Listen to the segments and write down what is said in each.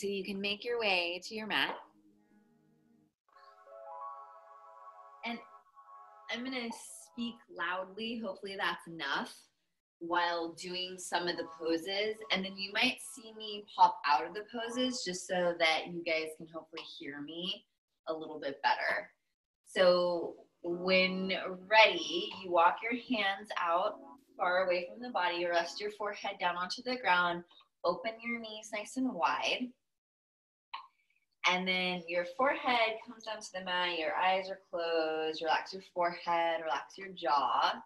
So you can make your way to your mat. And I'm going to speak loudly. Hopefully that's enough while doing some of the poses. And then you might see me pop out of the poses just so that you guys can hopefully hear me a little bit better. So when ready, you walk your hands out far away from the body. You rest your forehead down onto the ground. Open your knees nice and wide. And then your forehead comes down to the mat. Your eyes are closed. Relax your forehead. Relax your jaw.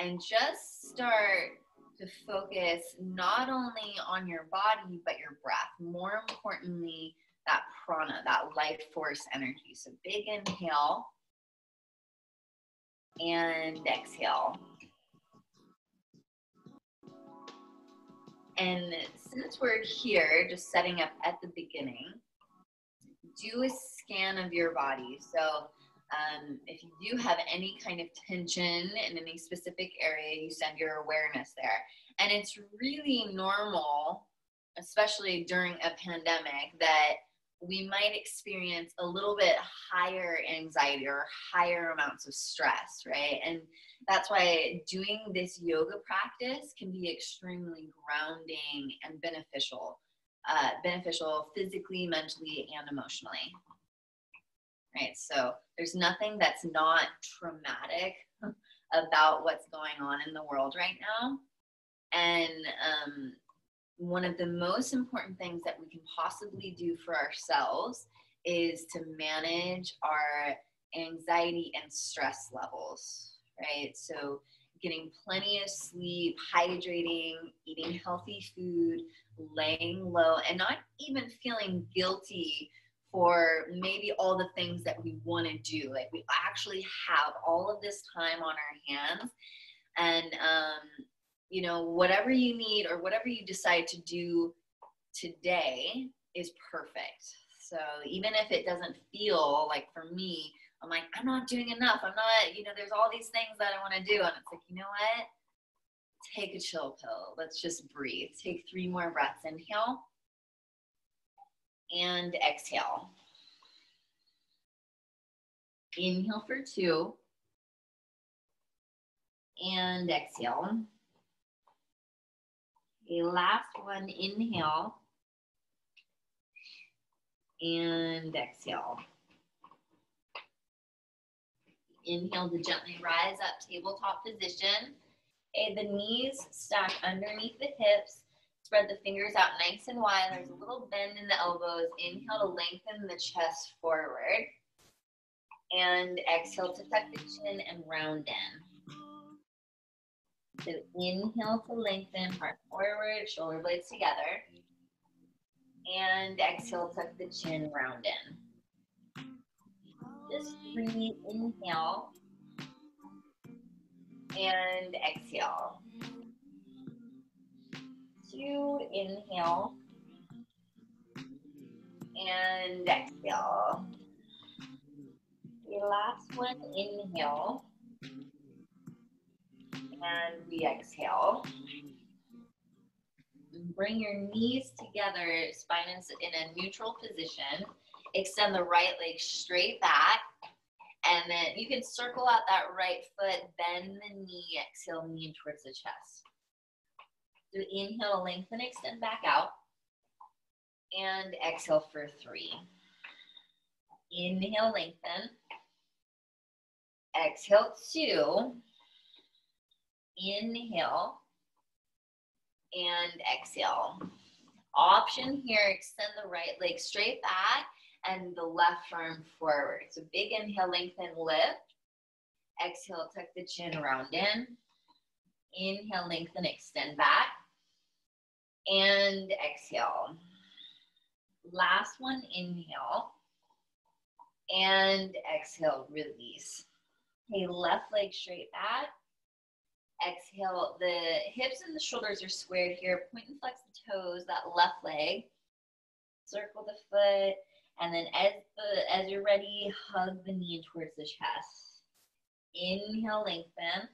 And just start to focus not only on your body, but your breath. More importantly, that prana, that life force energy. So big inhale and exhale. And since we're here, just setting up at the beginning, do a scan of your body. So if you do have any kind of tension in any specific area, you send your awareness there. And it's really normal, especially during a pandemic, that we might experience a little bit higher anxiety or higher amounts of stress, right? And that's why doing this yoga practice can be extremely grounding and beneficial physically, mentally, and emotionally, right? So there's nothing that's not traumatic about what's going on in the world right now. And one of the most important things that we can possibly do for ourselves is to manage our anxiety and stress levels, right? So getting plenty of sleep, hydrating, eating healthy food, laying low, and not even feeling guilty for maybe all the things that we want to do. Like, we actually have all of this time on our hands, and you know, whatever you need or whatever you decide to do today is perfect. So even if it doesn't feel like, for me, I'm like, I'm not doing enough. I'm not, you know, there's all these things that I want to do. And it's like, you know what? Take a chill pill. Let's just breathe. Take 3 more breaths. Inhale and exhale. Inhale for 2 and exhale. Okay, last one, inhale and exhale. Inhale to gently rise up, tabletop position. Okay, the knees stack underneath the hips. Spread the fingers out nice and wide. There's a little bend in the elbows. Inhale to lengthen the chest forward. And exhale to tuck the chin and round in. So inhale to lengthen, heart forward, shoulder blades together. And exhale, tuck the chin, round in. Just breathe, inhale. And exhale. 2, inhale. And exhale. The last one, inhale. And we exhale. Bring your knees together, spine in a neutral position. Extend the right leg straight back. And then you can circle out that right foot, bend the knee, exhale, knee towards the chest. So inhale, lengthen, extend back out. And exhale for 3. Inhale, lengthen. Exhale, 2. Inhale and exhale. Option here, extend the right leg straight back and the left arm forward. So big inhale, lengthen, lift. Exhale, tuck the chin, round in. Inhale, lengthen, extend back. And exhale. Last one, inhale. And exhale, release. Okay, left leg straight back. Exhale, the hips and the shoulders are squared here. Point and flex the toes, that left leg. Circle the foot. And then as you're ready, hug the knee towards the chest. Inhale, lengthen.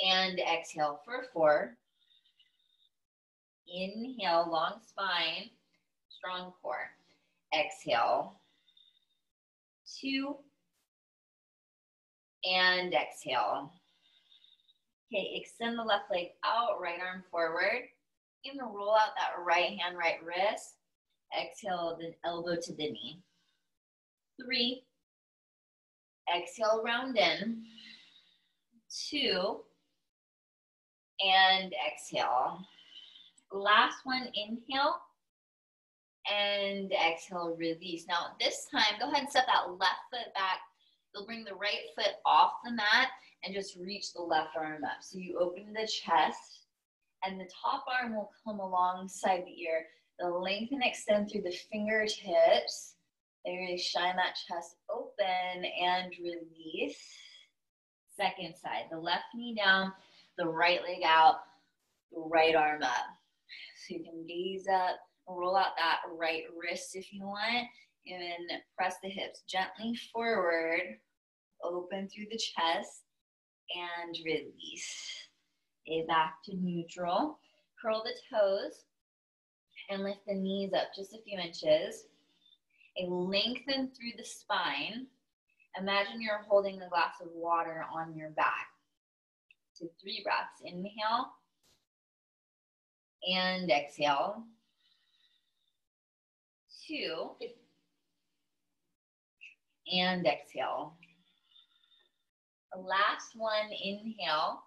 And exhale for 4. Inhale, long spine. strong core. Exhale. 2. And exhale. Okay, extend the left leg out, right arm forward. You're gonna roll out that right hand, right wrist. Exhale, then elbow to the knee. 3. Exhale, round in. 2. And exhale. Last one, inhale. And exhale, release. Now this time, go ahead and step that left foot back. You'll bring the right foot off the mat and just reach the left arm up. So you open the chest and the top arm will come alongside the ear. They'll lengthen, extend through the fingertips. They really shine that chest open and release. Second side, the left knee down, the right leg out, the right arm up. So you can gaze up, roll out that right wrist if you want, and press the hips gently forward, open through the chest, and release. Okay, back to neutral. Curl the toes and lift the knees up just a few inches. Lengthen through the spine. Imagine you're holding a glass of water on your back. So 3 breaths. Inhale and exhale. 2 and exhale. Last one, inhale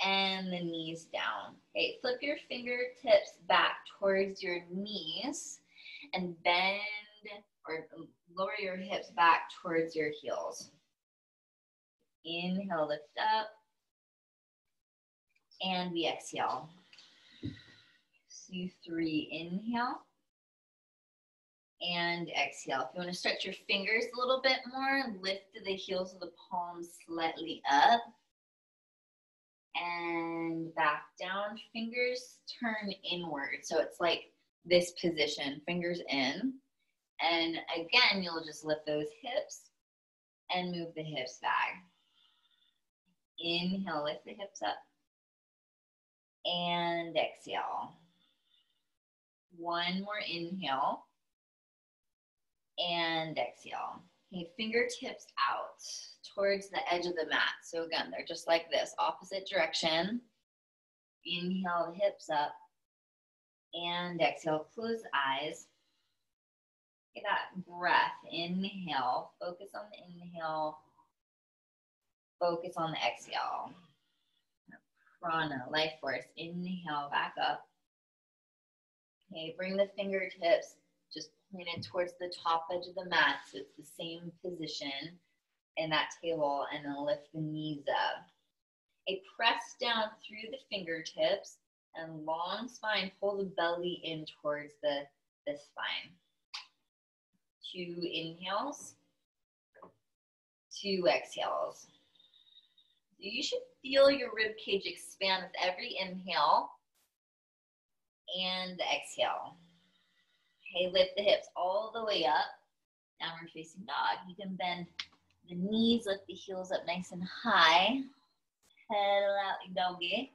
and the knees down. Okay, flip your fingertips back towards your knees and bend or lower your hips back towards your heels. Inhale, lift up, and we exhale. So 3, inhale, and exhale. If you want to stretch your fingers a little bit more, lift the heels of the palms slightly up, and back down. Fingers turn inward, so it's like this position, fingers in. And again, you'll just lift those hips and move the hips back. Inhale, lift the hips up. And exhale. One more inhale. And exhale. Okay, fingertips out towards the edge of the mat. So again, they're just like this, opposite direction. Inhale, the hips up. And exhale, close the eyes. Get that breath. Inhale, focus on the inhale. Focus on the exhale. Prana, life force. Inhale, back up. Okay, bring the fingertips just pointed towards the top edge of the mat, so it's the same position in that table, and then lift the knees up. A press down through the fingertips and long spine, pull the belly in towards the spine. 2 inhales, 2 exhales. You should feel your rib cage expand with every inhale and exhale. Okay, lift the hips all the way up. Downward facing dog. You can bend the knees, lift the heels up nice and high. Pedal out, doggy.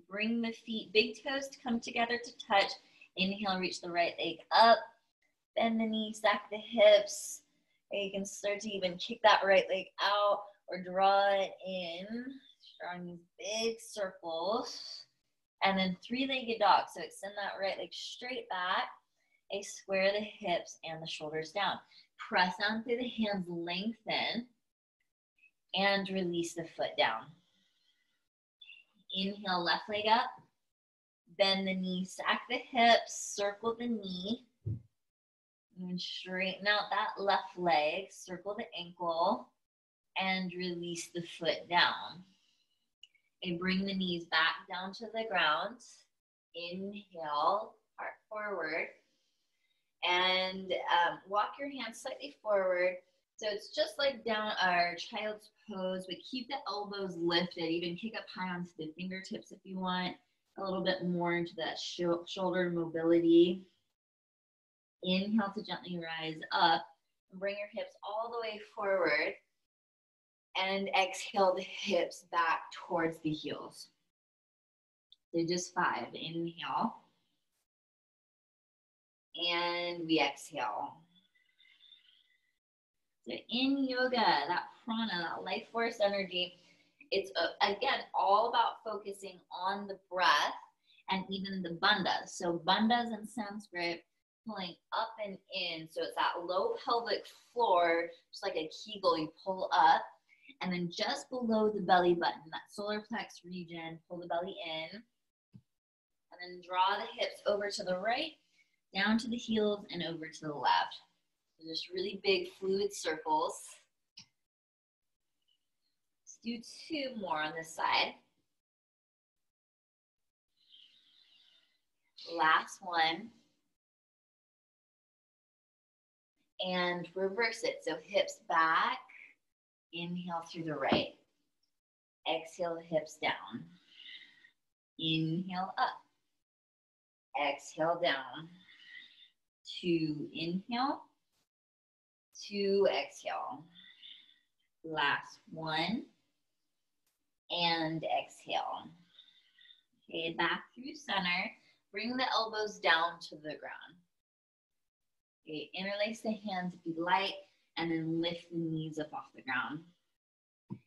Bring the feet, big toes to come together to touch. Inhale, reach the right leg up. Bend the knees, stack the hips. And you can start to even kick that right leg out or draw it in. Drawing these big circles. And then 3-legged dog. So extend that right leg straight back. Square the hips and the shoulders down. Press down through the hands, lengthen. And release the foot down. Inhale, left leg up. Bend the knee, stack the hips, circle the knee. And straighten out that left leg, circle the ankle, and release the foot down. And bring the knees back down to the ground. Inhale, heart forward. And walk your hands slightly forward. So it's just like down our child's pose, but keep the elbows lifted. Even kick up high onto the fingertips if you want. A little bit more into that shoulder mobility. Inhale to gently rise up. And bring your hips all the way forward. And exhale the hips back towards the heels. So just 5. Inhale. And we exhale. So in yoga, that prana, that life force energy, it's again all about focusing on the breath and even the bandhas. So bandhas in Sanskrit, pulling up and in. So it's that low pelvic floor, just like a kegel, you pull up. And then just below the belly button, that solar plex region, pull the belly in. And then draw the hips over to the right, down to the heels, and over to the left. So just really big fluid circles. Let's do 2 more on this side. Last one. And reverse it. So hips back. Inhale through the right. Exhale the hips down. Inhale up. Exhale down. 2, inhale. 2, exhale. Last one. And exhale. Okay, back through center. Bring the elbows down to the ground. Okay, interlace the hands if you like, and then lift the knees up off the ground.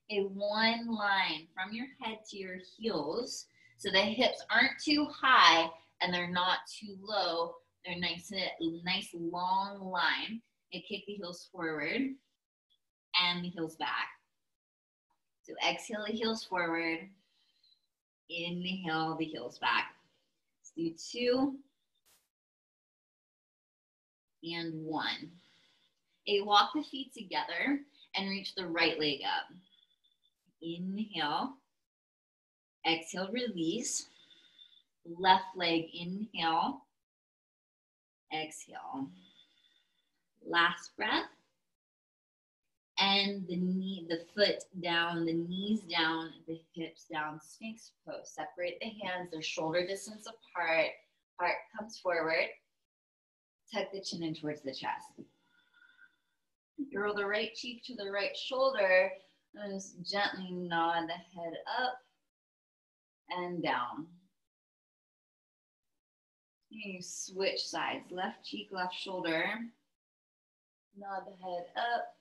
Okay, one line from your head to your heels, so the hips aren't too high and they're not too low. They're nice long line. And kick the heels forward and the heels back. So exhale the heels forward. Inhale the heels back. Let's do 2 and 1. Okay, walk the feet together and reach the right leg up. Inhale. Exhale, release. Left leg, inhale. Exhale. Last breath. And the foot down, the knees down, the hips down, Sphinx pose. Separate the hands, they're shoulder distance apart. Heart comes forward. Tuck the chin in towards the chest. Roll the right cheek to the right shoulder. And just gently nod the head up and down. You switch sides. Left cheek, left shoulder. Nod the head up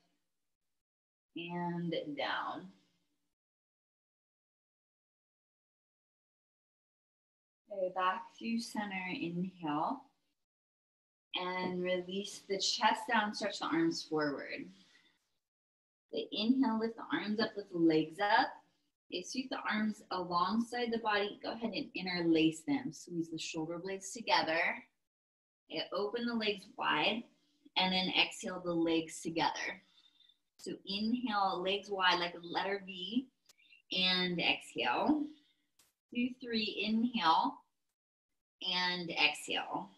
and down. Okay, back through center, inhale. And release the chest down, stretch the arms forward. The inhale, lift the arms up, lift the legs up. Okay, sweep the arms alongside the body. Go ahead and interlace them. Squeeze the shoulder blades together. Okay, open the legs wide. And then exhale the legs together. So inhale, legs wide like a letter V. And exhale. 2, 3, inhale. And exhale.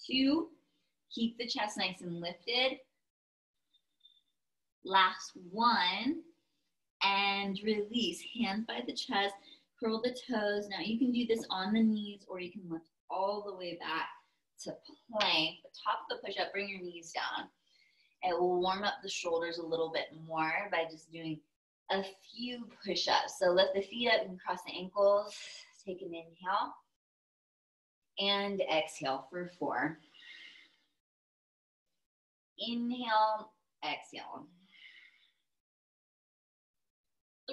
2, keep the chest nice and lifted. Last 1, and release. Hands by the chest, curl the toes. Now you can do this on the knees or you can lift all the way back to plank. The top of the push-up, bring your knees down. It will warm up the shoulders a little bit more by just doing a few push-ups. So lift the feet up and cross the ankles. Take an inhale. And exhale for 4. Inhale, exhale.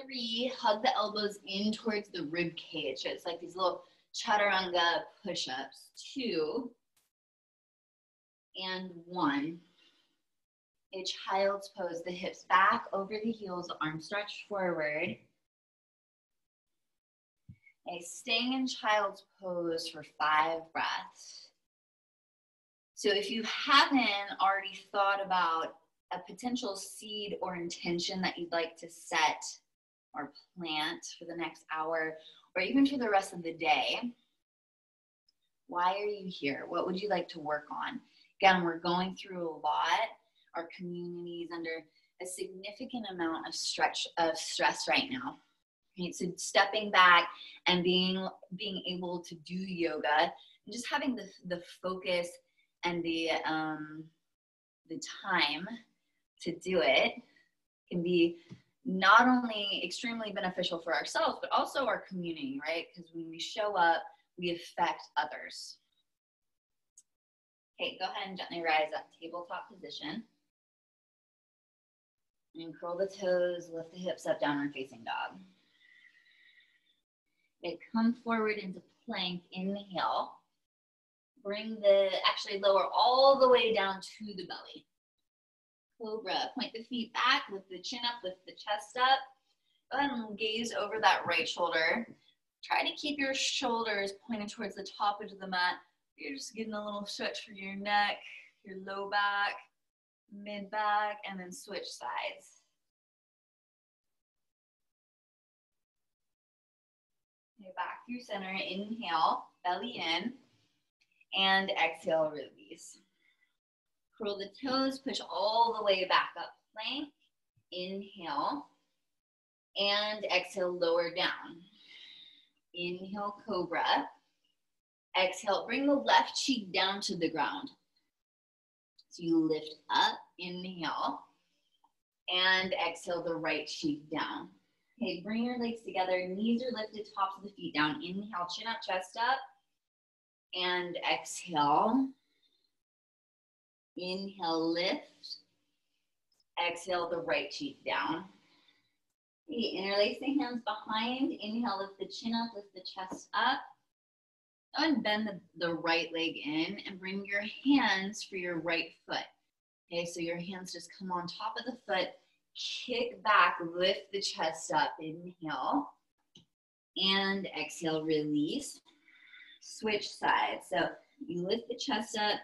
3, hug the elbows in towards the rib cage. So it's like these little chaturanga push-ups. 2 and 1. A child's pose, the hips back over the heels, arms stretched forward. Staying in child's pose for 5 breaths. So if you haven't already thought about a potential seed or intention that you'd like to set or plant for the next hour, or even for the rest of the day, why are you here? What would you like to work on? Again, we're going through a lot. Our community is under a significant amount of stress right now. Right? So stepping back and being able to do yoga and just having the focus and the time to do it can be not only extremely beneficial for ourselves, but also our community, right? Because when we show up, we affect others. Okay, go ahead and gently rise up, tabletop position. And curl the toes, lift the hips up, downward facing dog. Okay, come forward into plank, inhale. Actually lower all the way down to the belly. Cobra, point the feet back, lift the chin up, lift the chest up. Go ahead and gaze over that right shoulder. Try to keep your shoulders pointed towards the top edge of the mat. You're just getting a little stretch for your neck, your low back, mid back, and then switch sides. Okay, back through center, inhale, belly in, and exhale, release. Curl the toes, push all the way back up, plank, inhale, and exhale, lower down. Inhale, cobra. Exhale, bring the left cheek down to the ground. So you lift up, inhale, and exhale the right cheek down. Okay, bring your legs together, knees are lifted, tops of the feet down. Inhale, chin up, chest up, and exhale. Inhale, lift. Exhale, the right cheek down. Okay, interlace the hands behind. Inhale, lift the chin up, lift the chest up. Go and bend the right leg in and bring your hands for your right foot. Okay, so your hands just come on top of the foot, kick back, lift the chest up, inhale, and exhale, release. Switch sides. So you lift the chest up,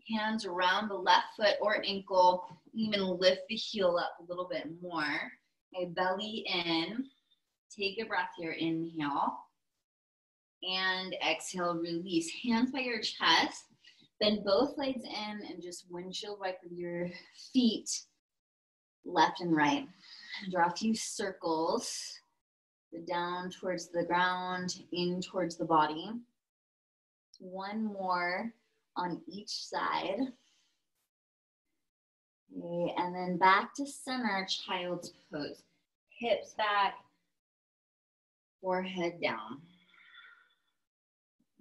hands around the left foot or ankle, even lift the heel up a little bit more. Okay, belly in, take a breath here, inhale, and exhale, release. Hands by your chest, bend both legs in and just windshield wipe with your feet, left and right. Draw a few circles, down towards the ground, in towards the body. One more on each side. Okay, and then back to center, child's pose. Hips back, forehead down.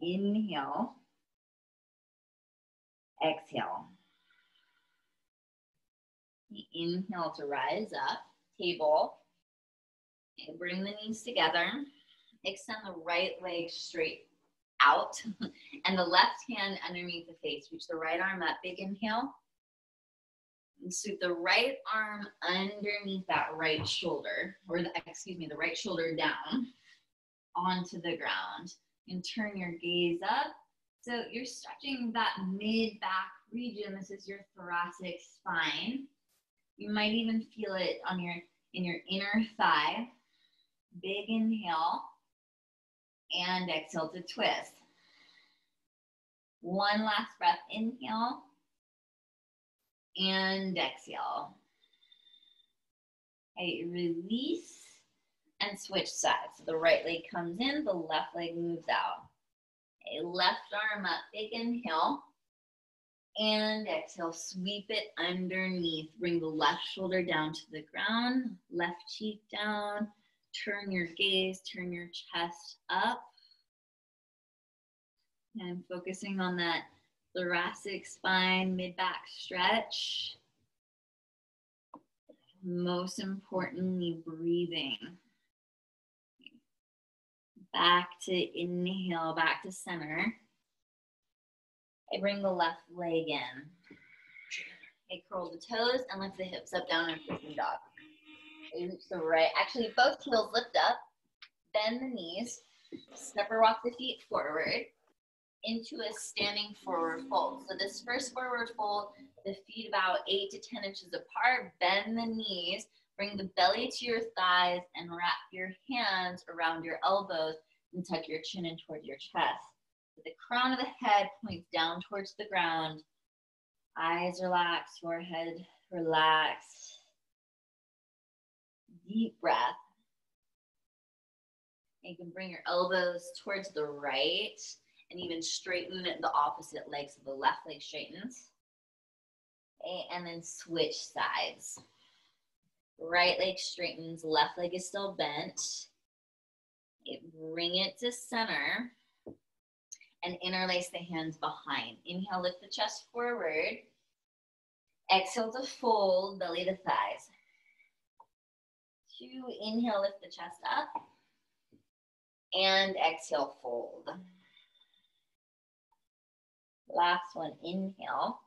Inhale, exhale. Inhale to rise up, table. Okay, bring the knees together. Extend the right leg straight out and the left hand underneath the face. Reach the right arm up, big inhale. And sweep the right arm underneath that right shoulder, or the right shoulder down onto the ground. And turn your gaze up. So you're stretching that mid-back region. This is your thoracic spine. You might even feel it on in your inner thigh. Big inhale. And exhale to twist. One last breath, inhale. And exhale. Okay, release. And switch sides. So the right leg comes in, the left leg moves out. Okay, left arm up, big inhale. And exhale, sweep it underneath. Bring the left shoulder down to the ground, left cheek down. Turn your gaze, turn your chest up. And focusing on that thoracic spine, mid-back stretch. Most importantly, breathing. Back to inhale, back to center. Okay, bring the left leg in. Okay, curl the toes and lift the hips up, down and facing dog. Okay, reach the right, actually both heels lift up, bend the knees, step or walk the feet forward into a standing forward fold. So this first forward fold, the feet about 8 to 10 inches apart, bend the knees, bring the belly to your thighs and wrap your hands around your elbows and tuck your chin in towards your chest. The crown of the head points down towards the ground. Eyes relax, forehead relax. Deep breath. You can bring your elbows towards the right and even straighten the opposite leg so the left leg straightens. Okay, and then switch sides. Right leg straightens, left leg is still bent. Bring it to center and interlace the hands behind. Inhale, lift the chest forward. Exhale to fold, belly to thighs. 2, inhale, lift the chest up. And exhale, fold. Last one, inhale.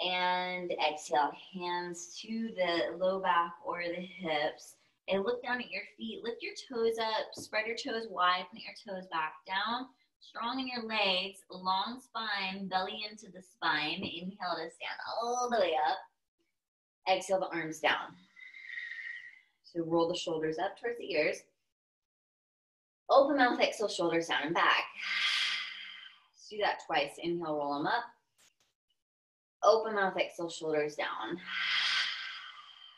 And exhale, hands to the low back or the hips. And look down at your feet. Lift your toes up. Spread your toes wide. Put your toes back down. Strong in your legs. Long spine. Belly into the spine. Inhale to stand all the way up. Exhale the arms down. So roll the shoulders up towards the ears. Open mouth, exhale, shoulders down and back. Let's do that twice. Inhale, roll them up. Open mouth, exhale, shoulders down.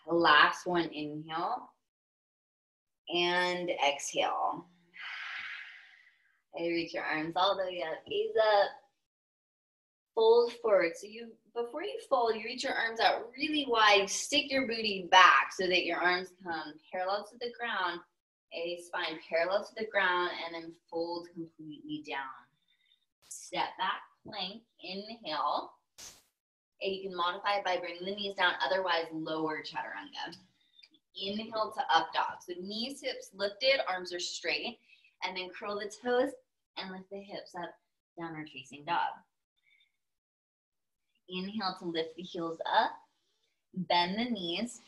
Last one, inhale. And exhale. And reach your arms all the way up. Gaze up. Fold forward. So before you fold, you reach your arms out really wide. Stick your booty back so that your arms come parallel to the ground. Spine parallel to the ground, and then fold completely down. Step back, plank, inhale. And you can modify it by bringing the knees down, otherwise lower chaturanga. Inhale to up dog. So knees, hips lifted, arms are straight, and then curl the toes and lift the hips up, downward facing dog. Inhale to lift the heels up, bend the knees,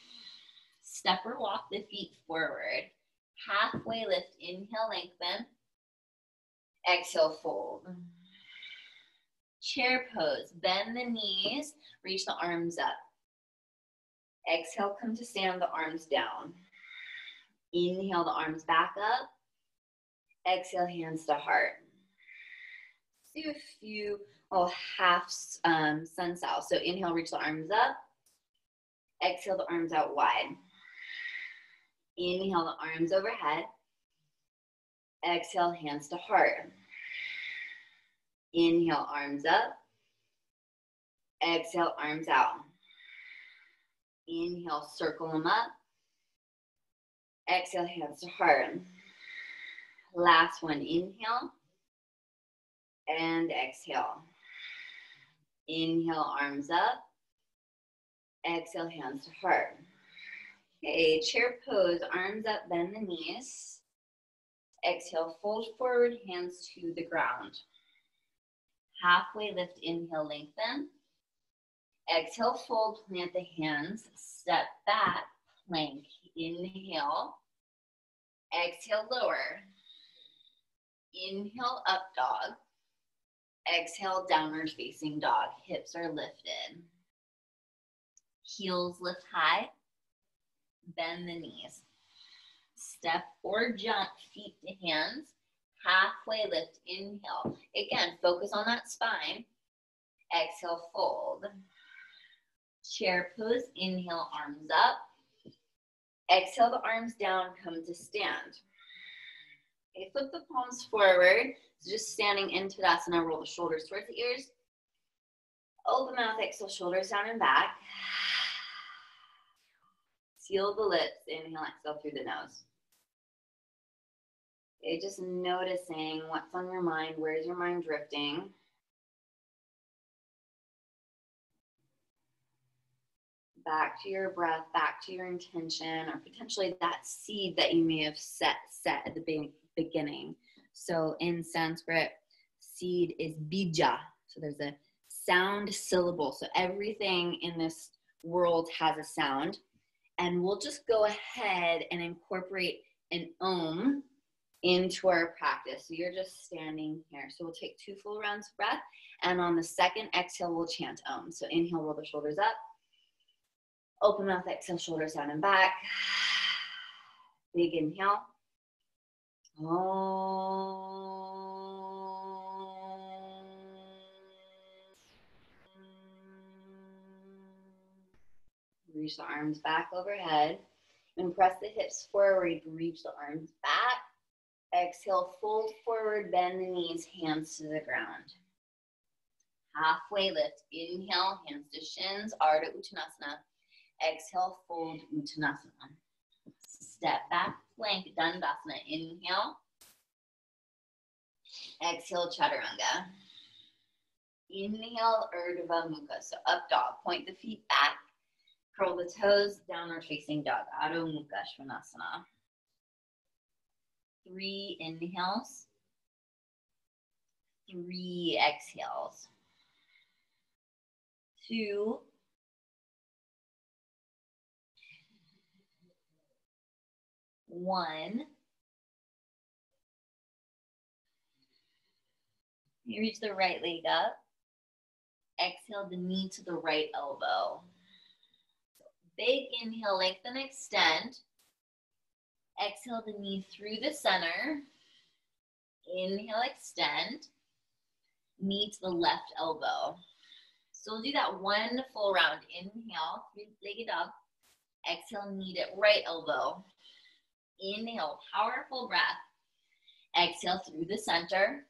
step or walk the feet forward. Halfway lift, inhale, lengthen. Exhale, fold. Chair pose, bend the knees, reach the arms up. Exhale, come to stand, the arms down. Inhale, the arms back up. Exhale, hands to heart. Let's do a few half sun style. So inhale, reach the arms up. Exhale, the arms out wide. Inhale, the arms overhead. Exhale, hands to heart. Inhale, arms up. Exhale, arms out. Inhale, circle them up. Exhale, hands to heart. Last one, inhale. And exhale. Inhale, arms up. Exhale, hands to heart. Okay, chair pose, arms up, bend the knees. Exhale, fold forward, hands to the ground. Halfway lift, inhale, lengthen. Exhale, fold, plant the hands, step back, plank, inhale. Exhale, lower. Inhale, up dog. Exhale, downward facing dog. Hips are lifted. Heels lift high. Bend the knees. Step or jump, feet to hands. Halfway lift, inhale. Again, focus on that spine. Exhale, fold. Chair pose, inhale, arms up. Exhale, the arms down, come to stand. Okay, flip the palms forward. So just standing in Tadasana, roll the shoulders towards the ears. Open mouth, exhale, shoulders down and back. Seal the lips, inhale, exhale through the nose. Okay, just noticing what's on your mind, where's your mind drifting. Back to your breath, back to your intention, or potentially that seed that you may have set at the beginning. So in Sanskrit, seed is bija. So there's a sound syllable. So everything in this world has a sound. And we'll just go ahead and incorporate an om into our practice. So you're just standing here. So we'll take 2 full rounds of breath. And on the second exhale, we'll chant om. So inhale, roll the shoulders up. Open mouth, exhale, shoulders down and back. Big inhale. Om. Reach the arms back overhead. And press the hips forward. Reach the arms back. Exhale, fold forward, bend the knees, hands to the ground. Halfway lift. Inhale, hands to shins, Ardha Uttanasana. Exhale, fold Uttanasana. Step back, plank, Dandasana. Inhale. Exhale, Chaturanga. Inhale, Urdhva Mukha. So up dog. Point the feet back. Curl the toes. Downward facing dog. Adho Mukha Svanasana. 3 inhales. 3 exhales. 2. 1. You reach the right leg up. Exhale the knee to the right elbow. Big inhale, lengthen, extend. Exhale the knee through the center. Inhale, extend. Knee to the left elbow. So we'll do that one full round. Inhale, three-legged dog. Exhale, knee to right elbow. Inhale, powerful breath. Exhale through the center.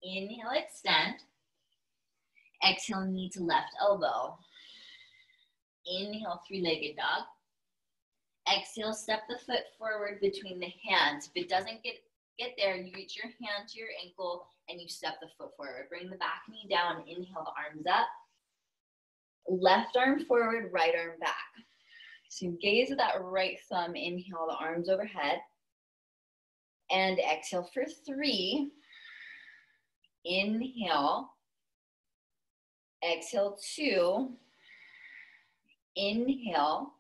Inhale, extend. Exhale, knee to left elbow. Inhale, three-legged dog. Exhale, step the foot forward between the hands. If it doesn't get there, you reach your hand to your ankle and you step the foot forward. Bring the back knee down. Inhale, the arms up. Left arm forward, right arm back. So you gaze at that right thumb. Inhale, the arms overhead. And exhale for 3. Inhale. Exhale, 2. Inhale.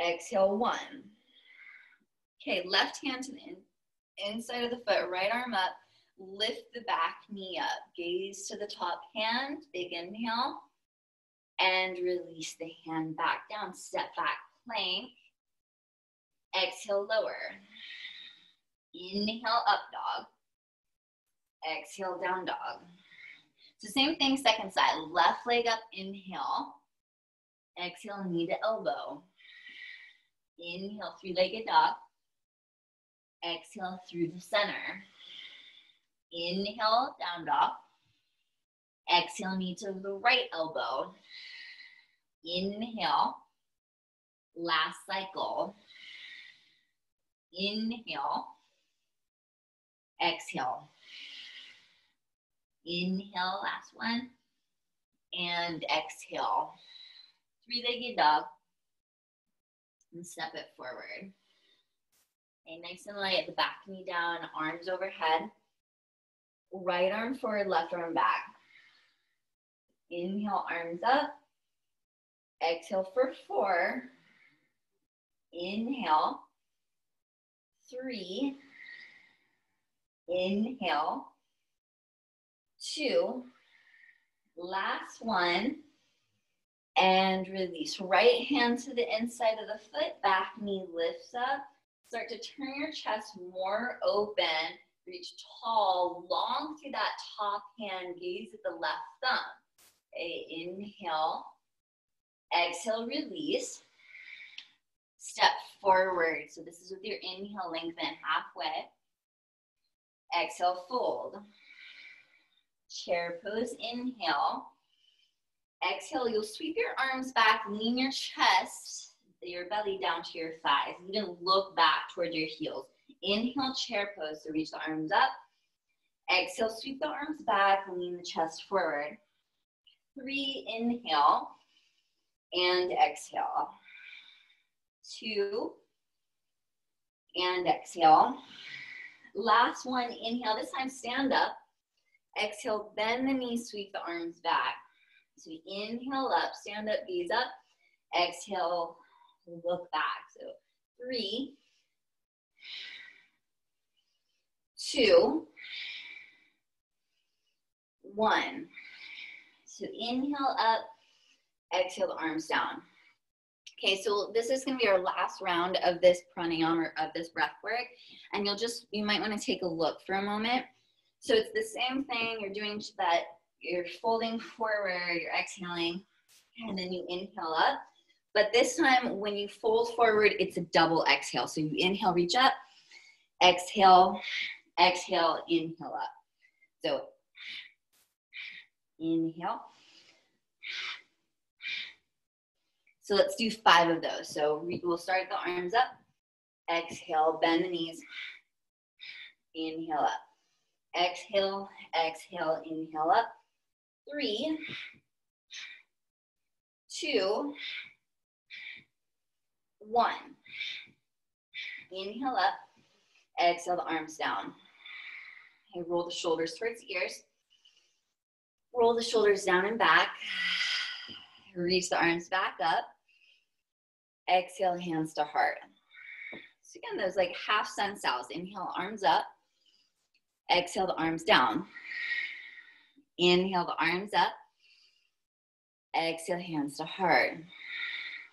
Exhale, 1. Okay, left hand to the inside of the foot, right arm up. Lift the back knee up. Gaze to the top hand. Big inhale. And release the hand back down. Step back, plank. Exhale, lower. Inhale, up dog. Exhale, down dog. So same thing, second side. Left leg up, inhale. Exhale, knee to elbow. Inhale, three-legged dog. Exhale through the center. Inhale, down dog. Exhale, knee to the right elbow. Inhale. Last cycle. Inhale. Exhale. Inhale, last one. And exhale. Three-legged dog. And step it forward. Okay, nice and light, the back knee down, arms overhead. Right arm forward, left arm back. Inhale, arms up. Exhale for 4. Inhale. 3. Inhale. 2. Last one. And release. Right hand to the inside of the foot. Back knee lifts up. Start to turn your chest more open. Reach tall, long through that top hand. Gaze at the left thumb. Okay, inhale. Exhale, release. Step forward. So this is with your inhale, lengthen halfway. Exhale, fold. Chair pose, inhale. Exhale, you'll sweep your arms back, lean your chest, your belly down to your thighs. You didn't look back toward your heels. Inhale, chair pose, so reach the arms up. Exhale, sweep the arms back, lean the chest forward. 3, inhale, and exhale. 2, and exhale. Last one, inhale, this time stand up. Exhale, bend the knees, sweep the arms back. So inhale up, stand up, gaze up. Exhale, look back. So 3, 2, 1. So inhale up, exhale the arms down. Okay, so this is going to be our last round of this pranayama or of this breath work. And you might want to take a look for a moment. So it's the same thing. You're doing that. You're folding forward, you're exhaling, and then you inhale up. But this time, when you fold forward, it's a double exhale. So you inhale, reach up, exhale, exhale, inhale up. So inhale, So let's do 5 of those. So we'll start the arms up. Exhale, bend the knees. Inhale up. Exhale, exhale, inhale up. 3, 2, 1. Inhale up. Exhale the arms down. Okay, roll the shoulders towards the ears. Roll the shoulders down and back. Reach the arms back up. Exhale, hands to heart. So again, those like half sun salves. Inhale, arms up. Exhale, the arms down. Inhale, the arms up. Exhale, hands to heart.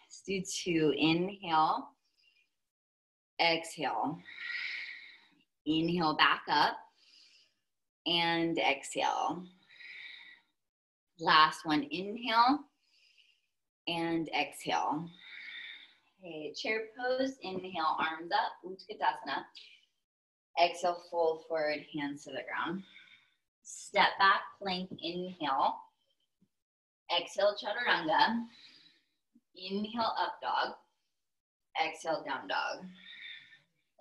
Let's do 2. Inhale. Exhale. Inhale, back up. And exhale. Last one, inhale. And exhale. Okay, chair pose. Inhale, arms up. Utkatasana. Exhale, fold forward, hands to the ground. Step back, plank, inhale. Exhale, chaturanga. Inhale, up dog. Exhale, down dog.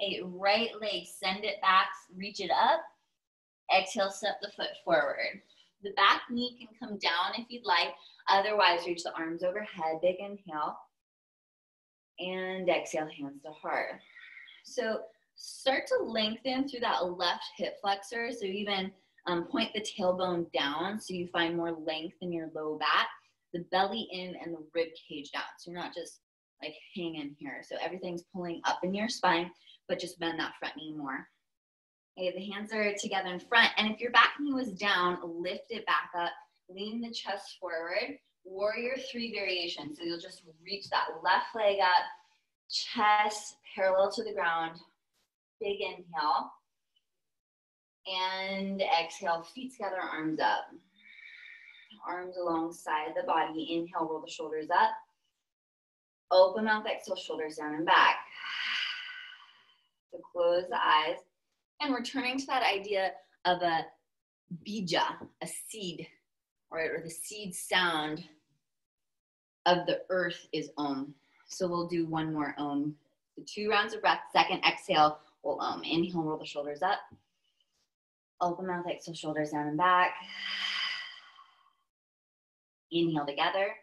A right leg, send it back, reach it up. Exhale, step the foot forward. The back knee can come down if you'd like. Otherwise, reach the arms overhead. Big inhale. And exhale, hands to heart. So start to lengthen through that left hip flexor. So even point the tailbone down so you find more length in your low back, the belly in and the rib cage down. So you're not just like hanging here. So everything's pulling up in your spine, but just bend that front knee more. Okay, the hands are together in front. And if your back knee was down, lift it back up, lean the chest forward. Warrior 3 variation. So you'll just reach that left leg up, chest parallel to the ground. Big inhale. And exhale, feet together, arms up. Arms alongside the body. Inhale, roll the shoulders up. Open mouth, exhale, shoulders down and back. So close the eyes. And returning to that idea of a bija, a seed, right? Or the seed sound of the earth is Om. So we'll do one more Om. So 2 rounds of breath. Second exhale, we'll Om. Inhale, roll the shoulders up. Open mouth, exhale, shoulders down and back. Inhale together.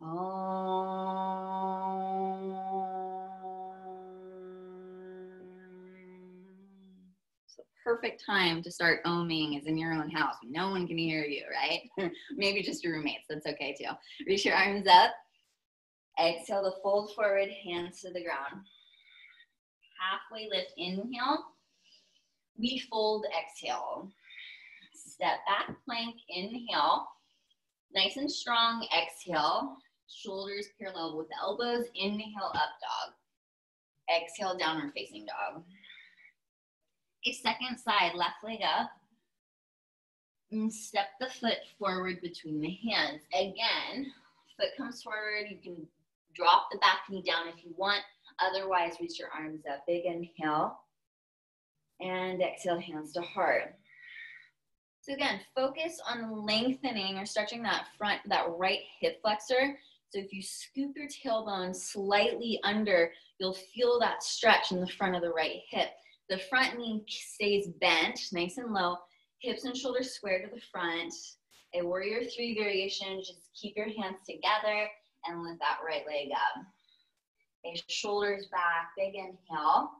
Om. So perfect time to start Oming is in your own house. No one can hear you, right? Maybe just your roommates. That's okay too. Reach your arms up. Exhale to fold forward, hands to the ground. Halfway lift, inhale. We fold, exhale. Step back, plank, inhale. Nice and strong, exhale. Shoulders parallel with the elbows. Inhale, up dog. Exhale, downward facing dog. A second side, left leg up. And step the foot forward between the hands. Again, foot comes forward. You can drop the back knee down if you want. Otherwise, reach your arms up. Big inhale. And exhale, hands to heart. So again, focus on lengthening or stretching that right hip flexor. So if you scoop your tailbone slightly under, you'll feel that stretch in the front of the right hip. The front knee stays bent, nice and low. Hips and shoulders square to the front. A warrior 3 variation, just keep your hands together and lift that right leg up. Okay, shoulders back, big inhale.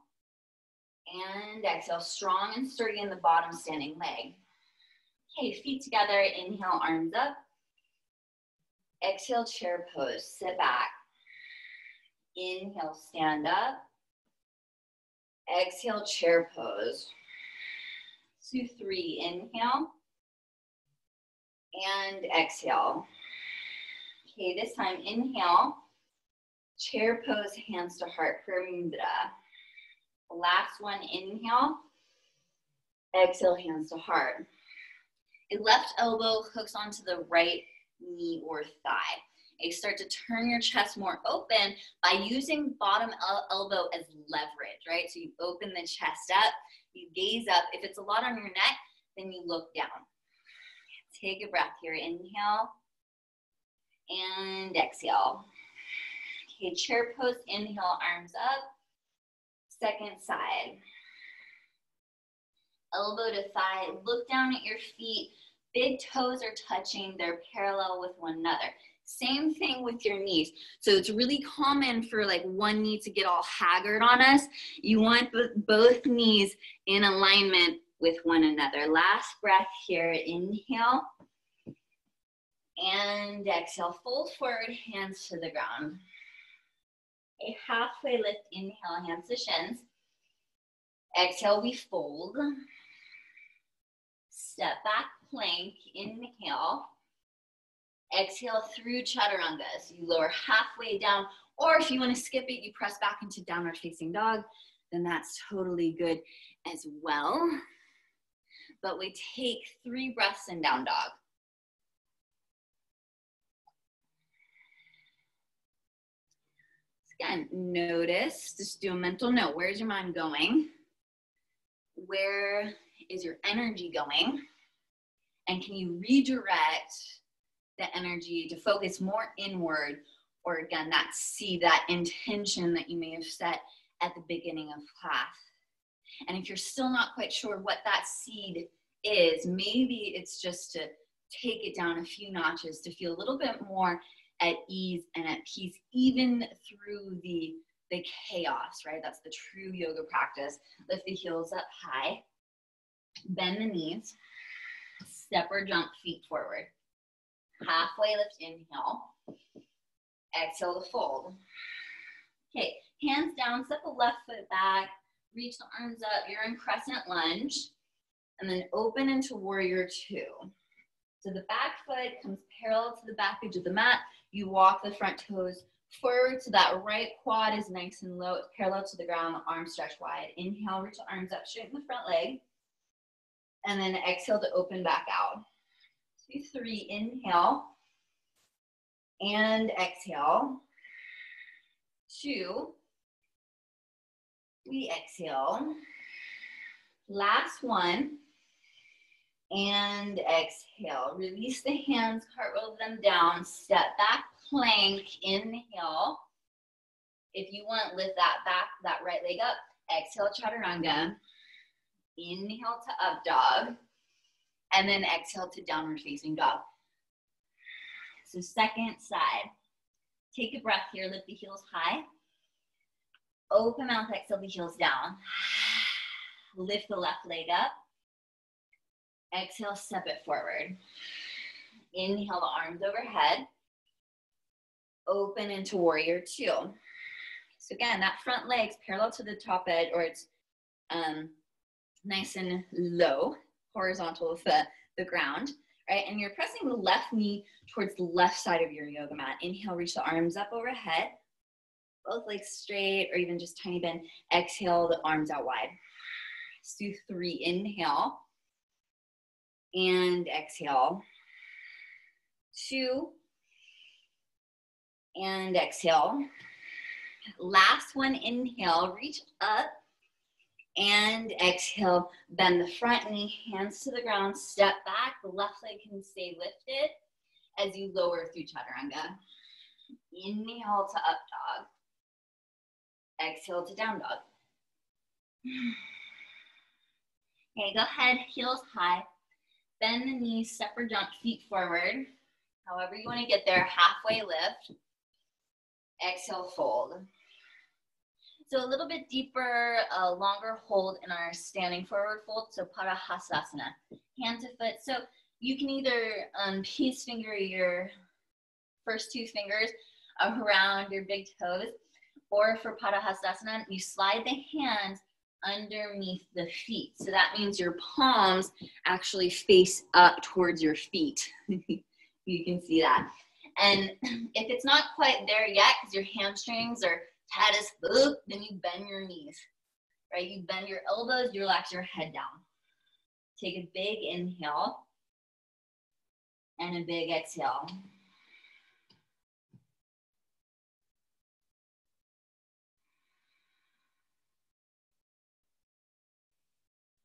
And exhale, strong and sturdy in the bottom standing leg. Okay, feet together, inhale, arms up. Exhale, chair pose, sit back. Inhale, stand up. Exhale, chair pose. 2, 3, inhale. And exhale. Okay, this time, inhale. Chair pose, hands to heart, Purva Mudra. Last one, inhale. Exhale, hands to heart. A left elbow hooks onto the right knee or thigh. You start to turn your chest more open by using bottom elbow as leverage, right? So you open the chest up, you gaze up. If it's a lot on your neck, then you look down. Take a breath here. Inhale. And exhale. Okay, chair pose, inhale, arms up. Second side. Elbow to thigh, look down at your feet. Big toes are touching, they're parallel with one another. Same thing with your knees. So it's really common for like one knee to get all haggard on us. You want both knees in alignment with one another. Last breath here, inhale. And exhale, fold forward, hands to the ground. A halfway lift, inhale, hands to shins. Exhale, we fold. Step back, plank, inhale. Exhale through chaturanga. So you lower halfway down, or if you want to skip it, you press back into downward facing dog, then that's totally good as well. But we take 3 breaths in down dog. Again, notice, just do a mental note. Where's your mind going? Where is your energy going? And can you redirect the energy to focus more inward, or again, that seed, that intention that you may have set at the beginning of class. And if you're still not quite sure what that seed is, maybe it's just to take it down a few notches to feel a little bit more at ease and at peace, even through the chaos, right? That's the true yoga practice. Lift the heels up high, bend the knees, step or jump feet forward. Halfway lift, inhale. Exhale to fold. Okay, hands down, step the left foot back, reach the arms up, you're in crescent lunge, and then open into warrior 2. So the back foot comes parallel to the back edge of the mat. You walk the front toes forward so that right quad is nice and low. It's parallel to the ground, arms stretch wide. Inhale, reach the arms up, straighten the front leg. And then exhale to open back out. 2, 3, inhale. And exhale. 2. We exhale. Last one. And exhale. Release the hands, cartwheel them down. Step back, plank, inhale. If you want, lift that right leg up. Exhale, chaturanga. Inhale to up dog. And then exhale to downward facing dog. So second side. Take a breath here, lift the heels high. Open mouth, exhale the heels down. Lift the left leg up. Exhale, step it forward. Inhale the arms overhead. Open into warrior 2. So again, that front leg's parallel to the top edge, or it's nice and low, horizontal with the ground, right? And you're pressing the left knee towards the left side of your yoga mat. Inhale, reach the arms up overhead. Both legs straight, or even just tiny bend. Exhale, the arms out wide. Let's do 3, inhale. And exhale. 2. And exhale. Last one, inhale, reach up. And exhale, bend the front knee, hands to the ground, step back. The left leg can stay lifted as you lower through chaturanga. Inhale to up dog. Exhale to down dog. Okay, go ahead, heels high. Bend the knees, step or jump, feet forward. However you want to get there, halfway lift. Exhale, fold. So a little bit deeper, longer hold in our standing forward fold, so Padahastasana, hand to foot. So you can either peace finger your first 2 fingers around your big toes, or for Padahastasana, you slide the hands underneath the feet. So that means your palms actually face up towards your feet. You can see that. And if it's not quite there yet, because your hamstrings are tight as fuck, then you bend your knees, right? You bend your elbows, you relax your head down. Take a big inhale and a big exhale.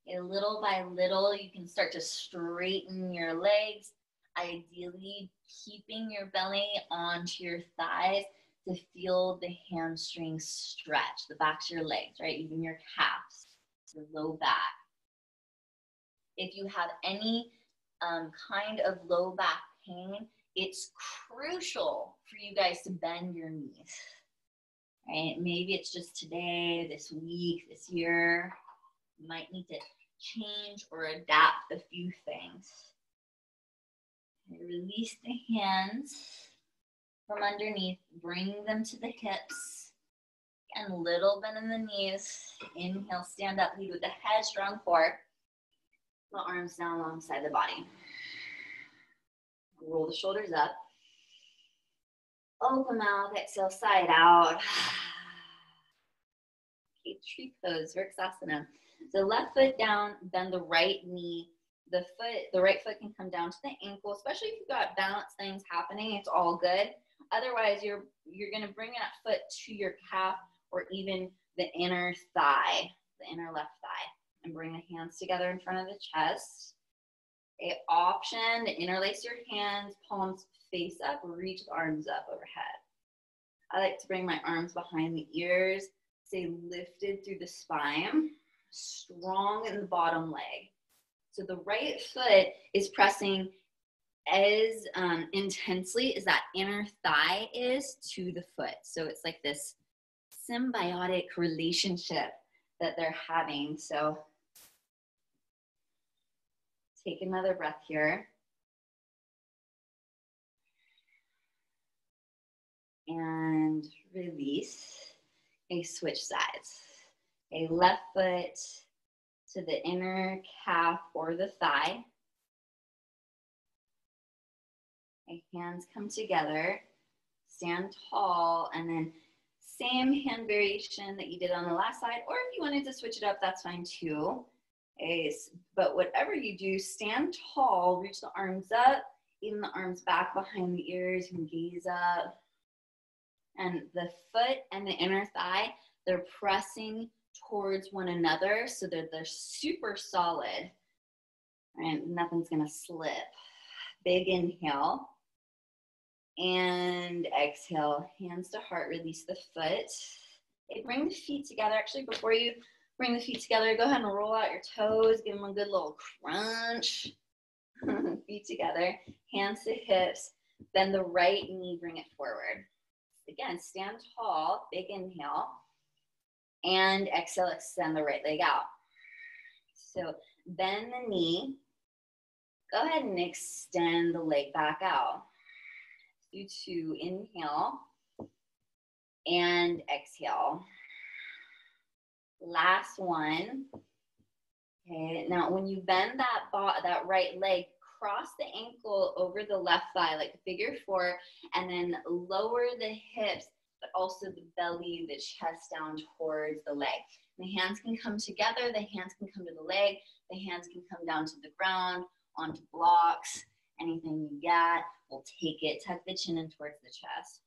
And little by little, you can start to straighten your legs. ideally keeping your belly onto your thighs to feel the hamstrings stretch, the backs of your legs, right? Even your calves, your low back. If you have any kind of low back pain, it's crucial for you guys to bend your knees, right? Maybe it's just today, this week, this year. You might need to change or adapt a few things. Release the hands from underneath, bring them to the hips, and little bend in the knees. Inhale, stand up, lead with the head, strong core. The arms down alongside the body. Roll the shoulders up. Open mouth, exhale, side out. Okay, tree pose, Vinyasa. So left foot down, bend the right knee. The right foot can come down to the ankle, especially if you've got balance things happening, it's all good. Otherwise, you're gonna bring that foot to your calf or even the inner thigh, the inner left thigh, and bring the hands together in front of the chest. Okay, option to interlace your hands, palms face up, reach the arms up overhead. I like to bring my arms behind the ears, stay lifted through the spine, strong in the bottom leg. So the right foot is pressing as intensely as that inner thigh is to the foot. So it's like this symbiotic relationship that they're having. So take another breath here. And release. Okay, switch sides. Okay, left foot to the inner calf or the thigh. Okay, hands come together, stand tall, and then same hand variation that you did on the last side, or if you wanted to switch it up, that's fine too. Okay, but whatever you do, stand tall, reach the arms up, even the arms back behind the ears, and gaze up. And the foot and the inner thigh, they're pressing towards one another so that they're super solid, and nothing's gonna slip. Big inhale and exhale, hands to heart, release the foot. Okay, bring the feet together. Actually, before you bring the feet together, go ahead and roll out your toes, give them a good little crunch. Feet together, hands to hips, bend the right knee, bring it forward. Again, stand tall, big inhale, and exhale, extend the right leg out. So bend the knee, go ahead and extend the leg back out. Do two, inhale, and exhale. Last one. Okay, now when you bend that right leg, cross the ankle over the left thigh like a figure four, and then lower the hips, but also the belly, the chest down towards the leg. The hands can come together, the hands can come to the leg, the hands can come down to the ground, onto blocks, anything you got, we'll take it, tuck the chin in towards the chest.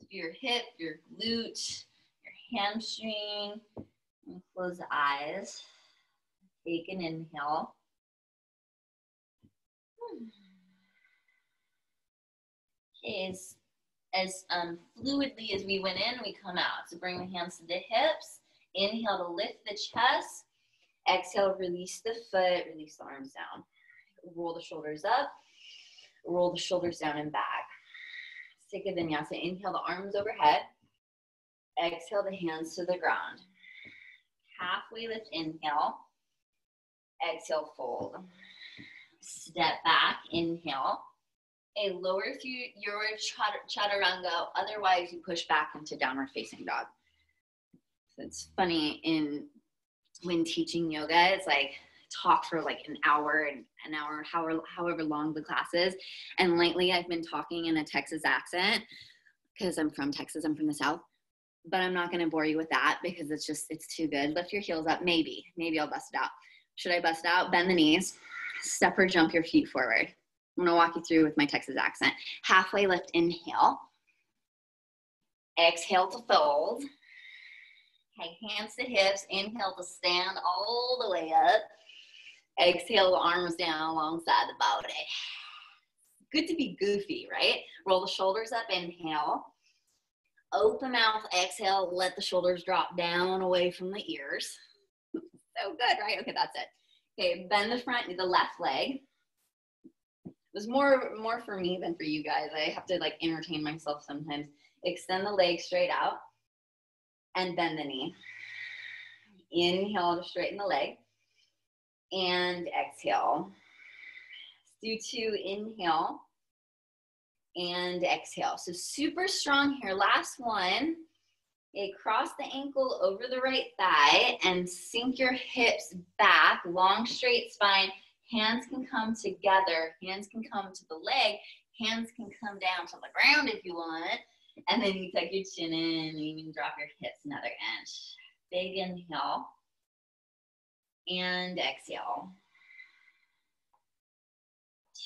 So your hip, your glute, your hamstring, and close the eyes. Take an inhale. Okay, as fluidly as we went in, we come out. So bring the hands to the hips. Inhale to lift the chest. Exhale, release the foot, release the arms down. Roll the shoulders up. Roll the shoulders down and back. Let's take a vinyasa. Inhale the arms overhead. Exhale the hands to the ground. Halfway lift, inhale. Exhale, fold. Step back, inhale. Okay, lower through your chaturanga, otherwise you push back into downward facing dog. So it's funny when teaching yoga, it's like talk for like an hour, however long the class is. And lately I've been talking in a Texas accent because I'm from Texas, I'm from the South. But I'm not gonna bore you with that because it's too good. Lift your heels up, maybe I'll bust it out. Should I bust it out? Bend the knees, step or jump your feet forward. I'm gonna walk you through with my Texas accent. Halfway lift, inhale. Exhale to fold. Okay, hands to hips, inhale to stand all the way up. Exhale, arms down alongside the body. Good to be goofy, right? Roll the shoulders up, inhale. Open mouth, exhale, let the shoulders drop down away from the ears. So good, right? Okay, that's it. Okay, bend the left leg. It was more for me than for you guys. I have to like entertain myself sometimes. Extend the leg straight out and bend the knee. Inhale to straighten the leg and exhale. Let's do 2, inhale and exhale. So super strong here. Last one. Okay, cross the ankle over the right thigh and sink your hips back, long straight spine. Hands can come together, hands can come to the leg, hands can come down to the ground if you want. And then you tuck your chin in and you can drop your hips another inch. Big inhale and exhale.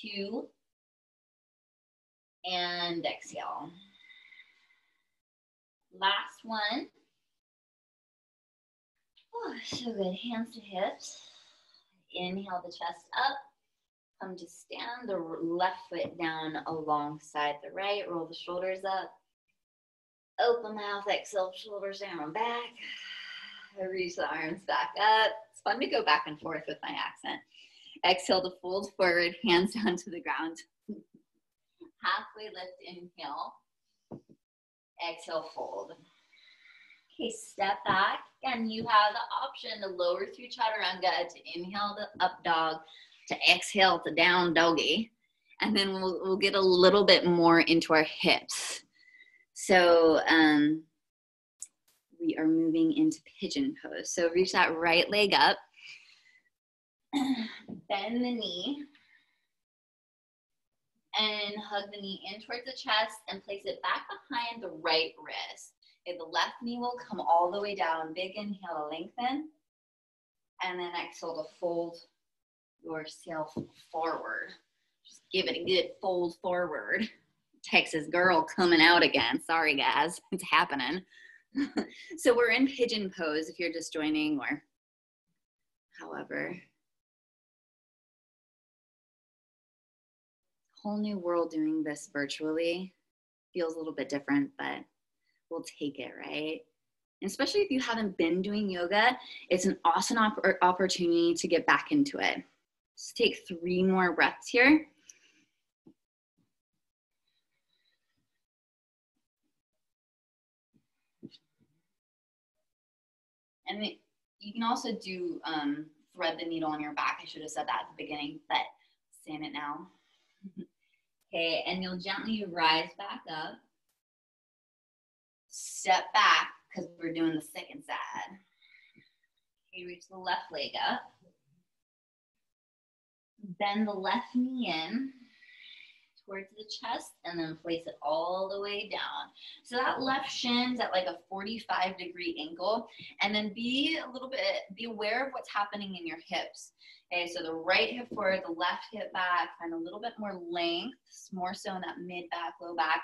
2 and exhale. Last one. Oh, so good. Hands to hips. Inhale the chest up. Come to stand. The left foot down alongside the right. Roll the shoulders up. Open mouth. Exhale, shoulders down and back. Reach the arms back up. It's fun to go back and forth with my accent. Exhale to fold forward. Hands down to the ground. Halfway lift, inhale. Exhale, fold. Okay, step back, and you have the option to lower through chaturanga, to inhale the up dog, to exhale to down doggy, and then we'll get a little bit more into our hips. So we are moving into pigeon pose. So reach that right leg up, bend the knee, and hug the knee in towards the chest and place it back behind the right wrist. Okay, the left knee will come all the way down. Big inhale to lengthen. And then exhale to fold yourself forward. Just give it a good fold forward. Texas girl coming out again. Sorry, guys. It's happening. So we're in pigeon pose if you're just joining or however. Whole new world doing this virtually. Feels a little bit different, but we'll take it, right? And especially if you haven't been doing yoga, it's an awesome opportunity to get back into it. Just take 3 more breaths here. And you can also do thread the needle on your back. I should have said that at the beginning, but saying it now. Okay, and you'll gently rise back up. Step back, because we're doing the second side. Okay, reach the left leg up. Bend the left knee in towards the chest and then place it all the way down. So that left shin's at like a 45-degree angle, and then be aware of what's happening in your hips. Okay, so the right hip forward, the left hip back, find a little bit more length, more so in that mid back, low back,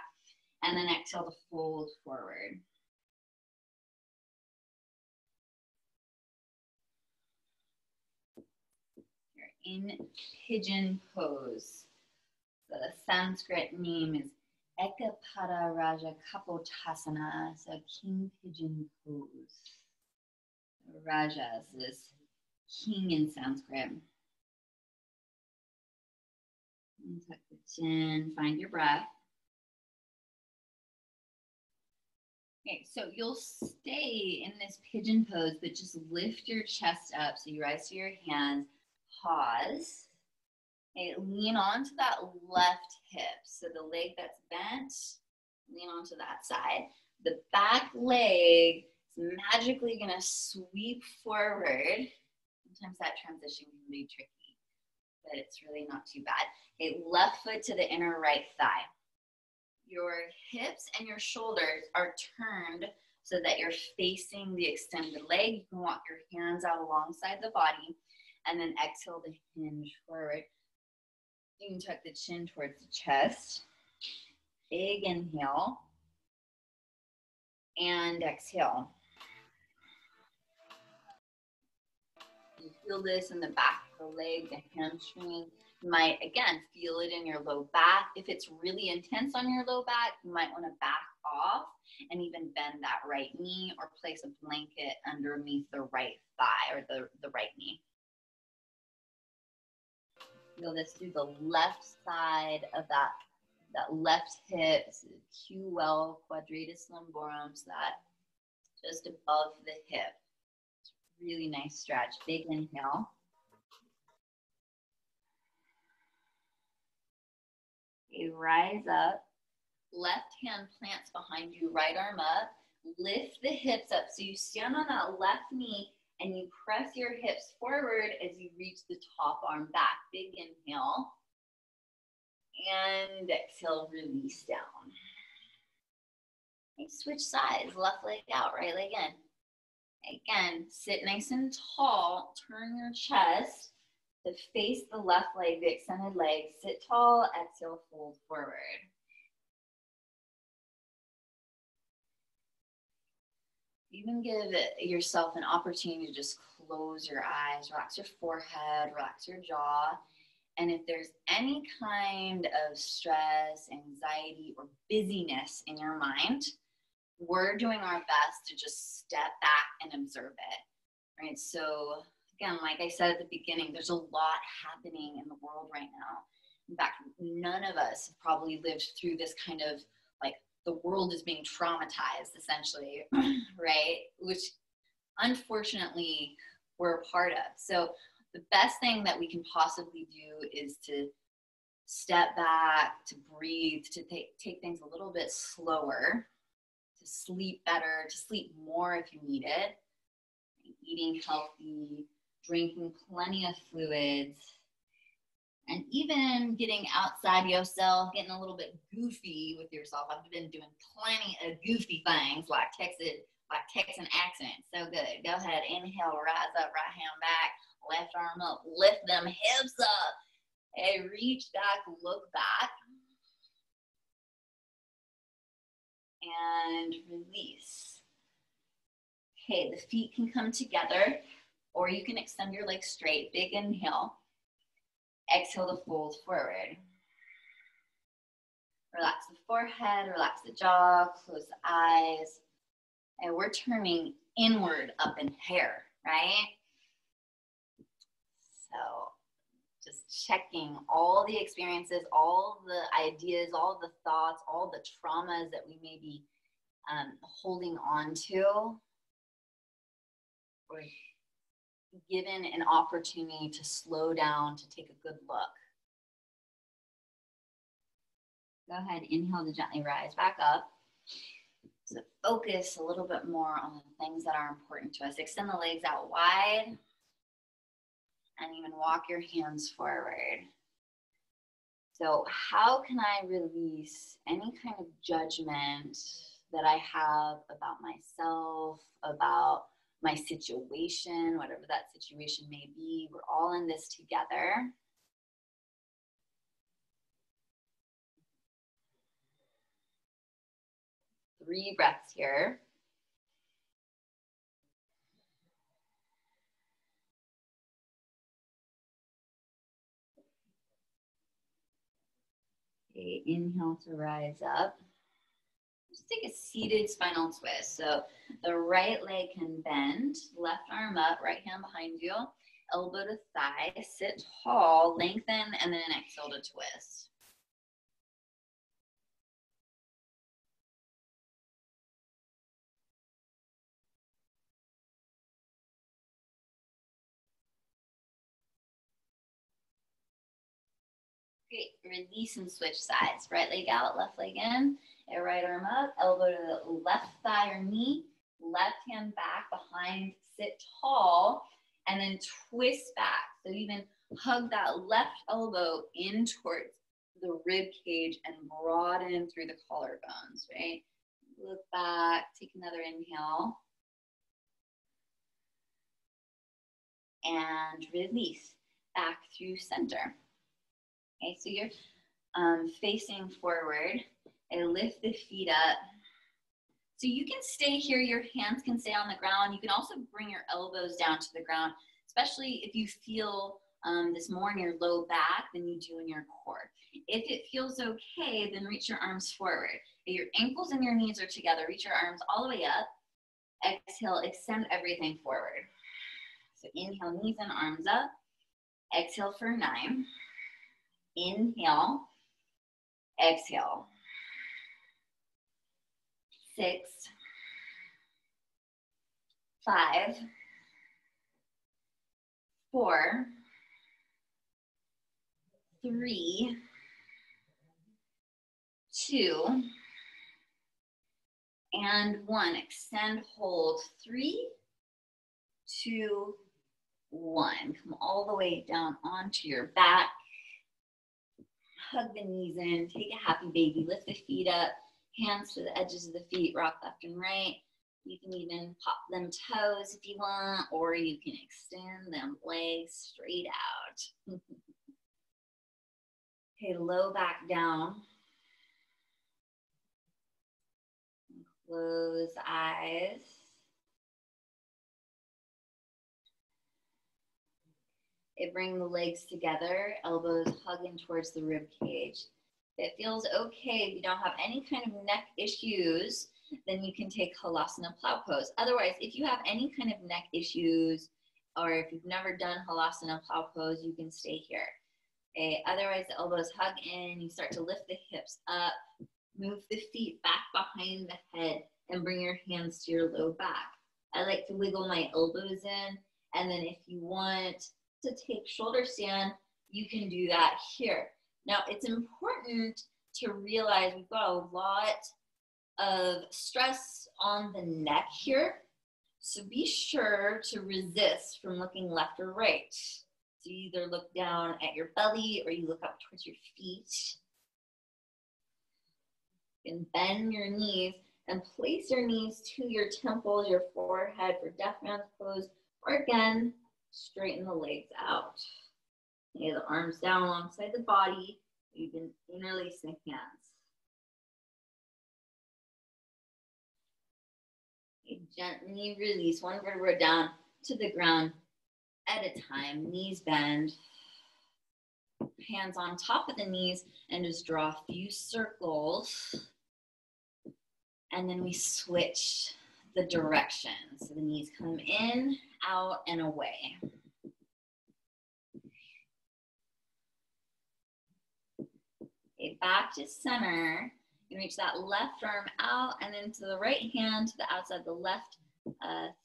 and then exhale to fold forward. You're in pigeon pose. The Sanskrit name is Ekapada Raja Kapotasana, so king pigeon pose. Rajas is king in Sanskrit. And tuck the chin, find your breath. Okay, so you'll stay in this pigeon pose, but just lift your chest up. So you rise to your hands, pause. Okay, lean onto that left hip. So the leg that's bent, lean onto that side. The back leg is magically gonna sweep forward. Sometimes that transition can be tricky, but it's really not too bad. Okay, left foot to the inner right thigh. Your hips and your shoulders are turned so that you're facing the extended leg. You can walk your hands out alongside the body and then exhale to hinge forward. You can tuck the chin towards the chest. Big inhale and exhale. Feel this in the back of the leg, the hamstring. You might, again, feel it in your low back. If it's really intense on your low back, you might want to back off and even bend that right knee or place a blanket underneath the right thigh or the right knee. Feel this through the left side of that left hip, QL, quadratus lumborum, so that just above the hip. Really nice stretch. Big inhale. Okay, rise up. Left hand plants behind you, right arm up. Lift the hips up. So you stand on that left knee and you press your hips forward as you reach the top arm back. Big inhale. And exhale, release down. Okay, switch sides, left leg out, right leg in. Again, sit nice and tall, turn your chest to face the left leg, the extended leg. Sit tall, exhale, fold forward. Even give yourself an opportunity to just close your eyes, relax your forehead, relax your jaw. And if there's any kind of stress, anxiety, or busyness in your mind, we're doing our best to just step back and observe it, right? So again, like I said at the beginning, there's a lot happening in the world right now. In fact, none of us have probably lived through this kind of like the world is being traumatized essentially, right? Which unfortunately we're a part of. So the best thing that we can possibly do is to step back, to breathe, to take things a little bit slower, to sleep better, to sleep more if you need it, eating healthy, drinking plenty of fluids, and even getting outside yourself, getting a little bit goofy with yourself. I've been doing plenty of goofy things like Texan accent. So good. Go ahead, inhale, rise up, right hand back, left arm up, lift them hips up. Hey, reach back, look back. And release. Okay, the feet can come together, or you can extend your legs straight. Big inhale. Exhale to fold forward. Relax the forehead, relax the jaw, close the eyes. And we're turning inward up in hair, right? So just checking all the experiences, all the ideas, all the thoughts, all the traumas that we may be holding on to. We're given an opportunity to slow down, to take a good look. Go ahead, inhale to gently rise back up. So focus a little bit more on the things that are important to us. Extend the legs out wide and even walk your hands forward. So how can I release any kind of judgment that I have about myself, about my situation, whatever that situation may be? We're all in this together. Three breaths here. Okay, inhale to rise up. Just take a seated spinal twist. So the right leg can bend, left arm up, right hand behind you, elbow to thigh, sit tall, lengthen, and then exhale to twist. Great, release and switch sides. Right leg out, left leg in, and right arm up, elbow to the left thigh or knee, left hand back behind, sit tall, and then twist back. So even hug that left elbow in towards the rib cage and broaden through the collarbones, right? Look back, take another inhale. And release back through center. Okay, so you're facing forward and lift the feet up. So you can stay here, your hands can stay on the ground. You can also bring your elbows down to the ground. It's especially if you feel this more in your low back than you do in your core. If it feels okay, then reach your arms forward. If your ankles and your knees are together, reach your arms all the way up. Exhale, extend everything forward. So inhale, knees and arms up. Exhale for 9. Inhale. Exhale. 6, 5, 4, 3, 2, and 1. Extend, hold. 3, 2, 1. Come all the way down onto your back. Hug the knees in. Take a happy baby. Lift the feet up. Hands to the edges of the feet. Rock left and right. You can even pop them toes if you want, or you can extend them legs straight out. Okay, low back down. Close eyes. Bring the legs together, elbows hugging towards the rib cage. If it feels okay, if you don't have any kind of neck issues, then you can take Halasana plow pose. Otherwise, if you have any kind of neck issues, or if you've never done Halasana plow pose, you can stay here. Okay, otherwise the elbows hug in, you start to lift the hips up, move the feet back behind the head, and bring your hands to your low back. I like to wiggle my elbows in, and then if you want to take shoulder stand, you can do that here. Now, it's important to realize we've got a lot of stress on the neck here, so be sure to resist from looking left or right. So you either look down at your belly or you look up towards your feet. You can bend your knees and place your knees to your temples, your forehead for deaf man's pose, or again, straighten the legs out. Okay, the arms down alongside the body. You can interlace the hands. Okay, gently release one vertebra down to the ground at a time. Knees bend. Hands on top of the knees and just draw a few circles. And then we switch the direction. So the knees come in, out, and away. Okay, back to center. You reach that left arm out and then to the right hand to the outside of the left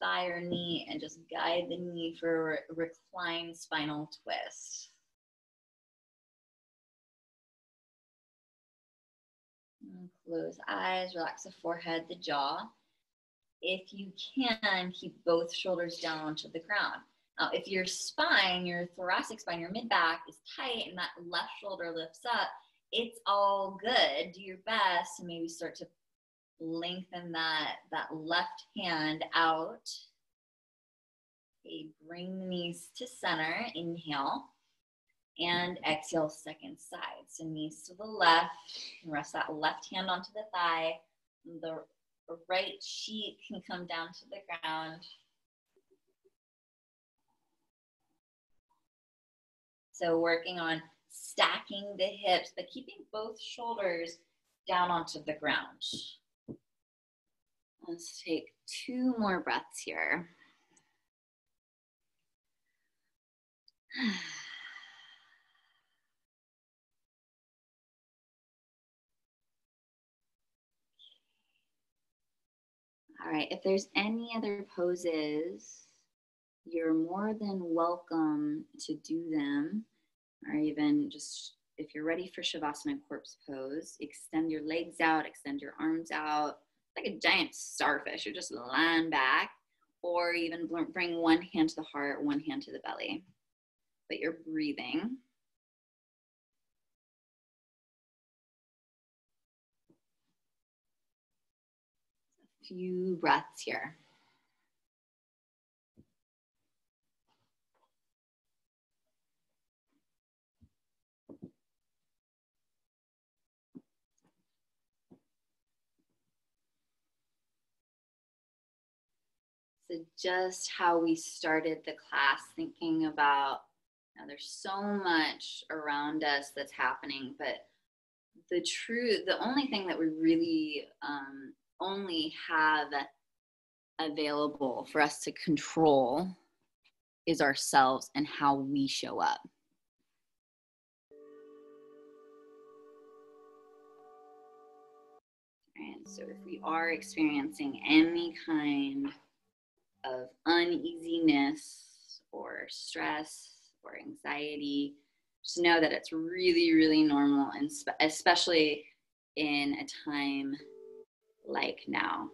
thigh or knee, and just guide the knee for a reclined spinal twist. And close eyes, relax the forehead, the jaw. If you can, keep both shoulders down onto the ground. Now, if your spine, your thoracic spine, your mid-back is tight and that left shoulder lifts up, it's all good. Do your best to maybe start to lengthen that left hand out. Okay, bring the knees to center, inhale, and exhale, second side. So knees to the left, and rest that left hand onto the thigh. The right cheek can come down to the ground. So working on stacking the hips, but keeping both shoulders down onto the ground. Let's take 2 more breaths here. All right, if there's any other poses, you're more than welcome to do them, or even just, if you're ready for Shavasana corpse pose, extend your legs out, extend your arms out, like a giant starfish, or just land back, or even bring one hand to the heart, one hand to the belly, but you're breathing. A few breaths here. So just how we started the class, thinking about, you know, there's so much around us that's happening, but the only thing that we really only have available for us to control is ourselves and how we show up. And so if we are experiencing any kind of uneasiness or stress or anxiety, just know that it's really, really normal, and especially in a time like now.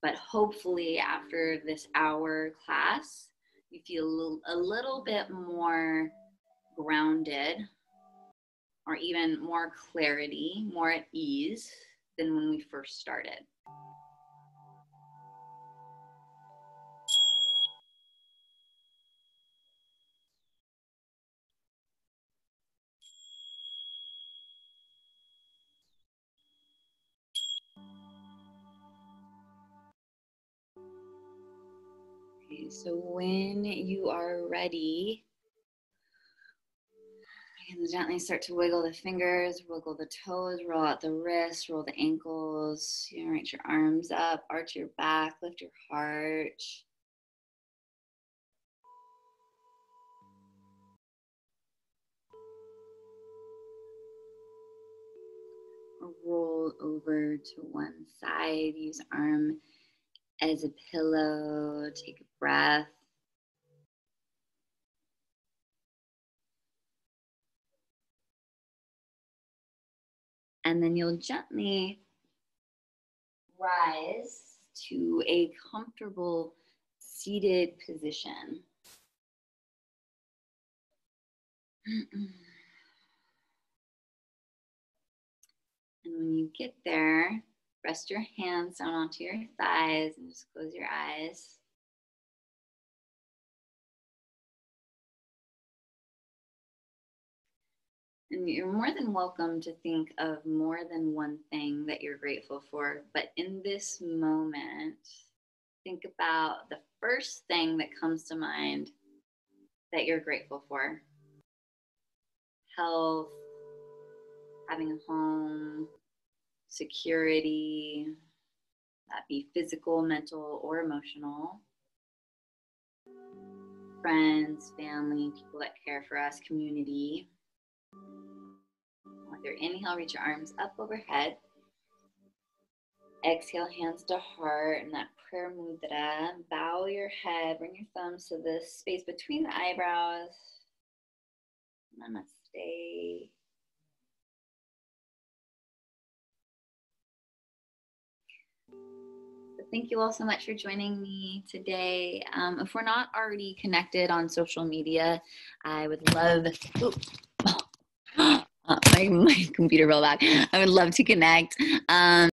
But hopefully after this hour class, you feel a little bit more grounded, or even more clarity, more at ease than when we first started. Okay, so when you are ready, you can gently start to wiggle the fingers, wiggle the toes, roll out the wrists, roll the ankles. You know, reach your arms up, arch your back, lift your heart. Or roll over to one side, use arm as a pillow, take a breath. And then you'll gently rise to a comfortable seated position. And when you get there, rest your hands down onto your thighs and just close your eyes. And you're more than welcome to think of more than one thing that you're grateful for. But in this moment, think about the first thing that comes to mind that you're grateful for. Health, having a home, security, that be physical, mental, or emotional. Friends, family, people that care for us, community. With your inhale, reach your arms up overhead. Exhale, hands to heart, and that prayer mudra. Bow your head, bring your thumbs to the space between the eyebrows. Namaste. Thank you all so much for joining me today. If we're not already connected on social media, I would love, my computer fell back. I would love to connect.